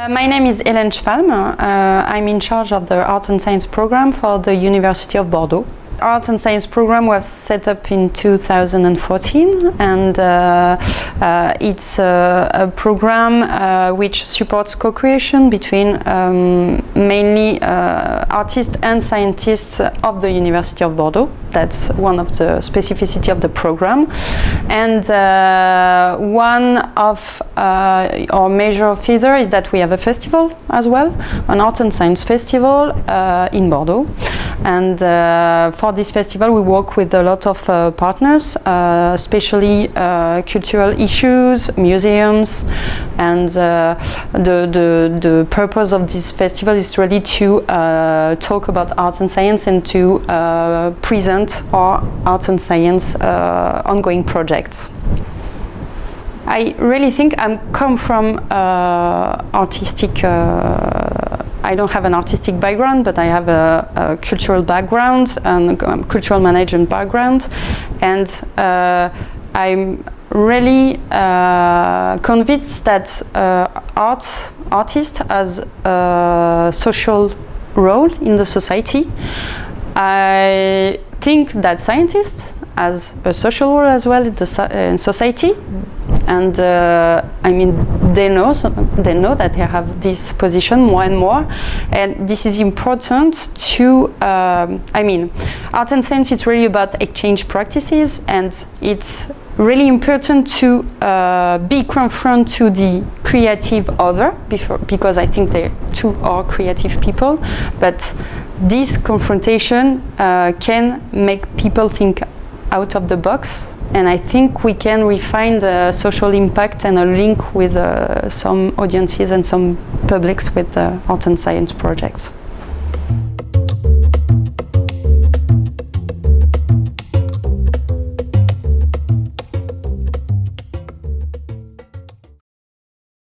My name is Hélène Schwalm. I'm in charge of the Art and Science program for the University of Bordeaux. Art and Science program was set up in 2014, and it's a program which supports co-creation between mainly artists and scientists of the University of Bordeaux. That's one of the specificities of the program. And one of our major feature is that we have a festival as well, an Art and Science festival in Bordeaux. And for this festival we work with a lot of partners, especially cultural issues, museums, and the purpose of this festival is really to talk about art and science and to present our art and science ongoing projects. I really think I come from artistic. I don't have an artistic background, but I have a cultural background and cultural management background, and I'm really convinced that artist has a social role in the society. I think that scientists has a social role as well in society, and I mean they know that they have this position more and more, and this is important to I mean art and science is really about exchange practices, and it's really important to be confront to the creative other because I think they too are creative people, but this confrontation can make people think out of the box, and I think we can refine the social impact and a link with some audiences and some publics with art and science projects.